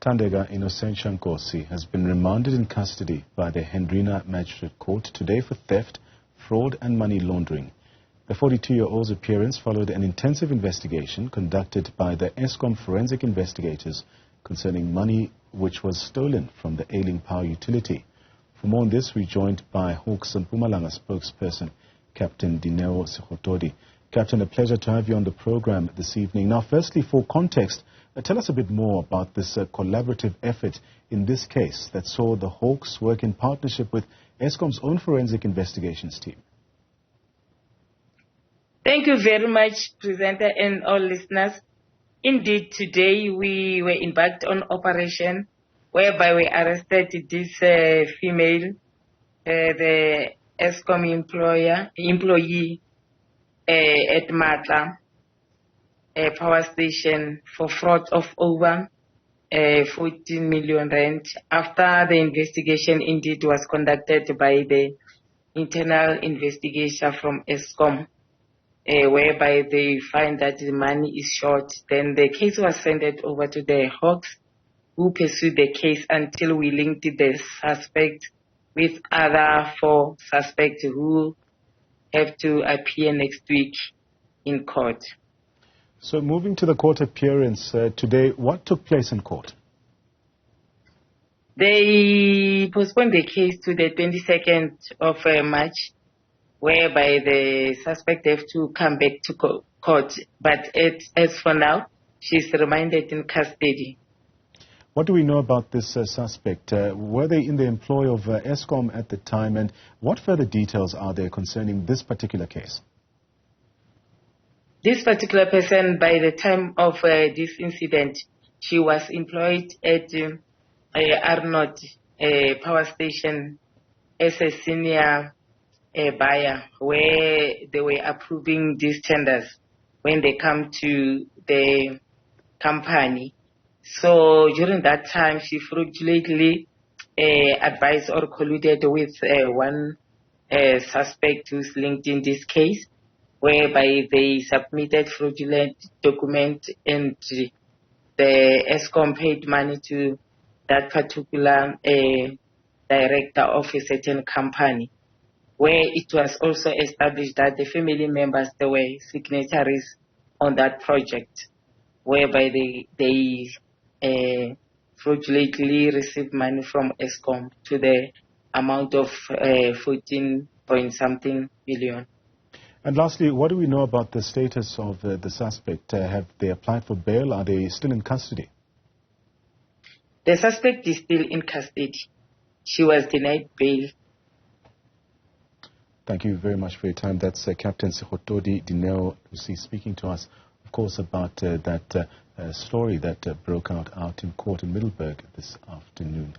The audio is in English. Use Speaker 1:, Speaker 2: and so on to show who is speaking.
Speaker 1: Thandeka Innocentia Nkosi has been remanded in custody by the Hendrina Magistrate Court today for theft, fraud and money laundering. The 42-year-old's appearance followed an intensive investigation conducted by the Eskom forensic investigators concerning money which was stolen from the ailing power utility. For more on this, we're joined by HAWKS and Mpumalanga spokesperson, Captain Dineo Sekgotodi. Captain, a pleasure to have you on the program this evening. Now, firstly, for context, tell us a bit more about this collaborative effort in this case that saw the HAWKS work in partnership with Eskom's own forensic investigations team.
Speaker 2: Thank you very much, presenter and all listeners. Indeed, today we were embarked on operation whereby we arrested this female, the Eskom employee at Matla power station for fraud of over 14 million rand. After the investigation indeed was conducted by the internal investigator from Eskom, whereby they find that the money is short, then the case was sent over to the HAWKS, who pursued the case until we linked the suspect with other 4 suspects who have to appear next week in court.
Speaker 1: So moving to the court appearance today, what took place in court?
Speaker 2: They postponed the case to the 22nd of March, whereby the suspect have to come back to court. But as for now, she's remanded in custody.
Speaker 1: What do we know about this suspect? Were they in the employ of Eskom at the time, and what further details are there concerning this particular case?
Speaker 2: This particular person, by the time of this incident, she was employed at Arnold power station as a senior buyer, where they were approving these tenders when they come to the company. So during that time, she fraudulently advised or colluded with one suspect who's linked in this case, whereby they submitted fraudulent document and the Eskom paid money to that particular director of a certain company, where it was also established that the family members, they were signatories on that project, whereby they fraudulently received money from Eskom to the amount of 14-point-something million.
Speaker 1: And lastly, what do we know about the status of the suspect? Have they applied for bail? Are they still in custody?
Speaker 2: The suspect is still in custody. She was denied bail.
Speaker 1: Thank you very much for your time. That's Captain Sekgotodi Dineo speaking to us, of course, about that story that broke out in court in Middleburg this afternoon.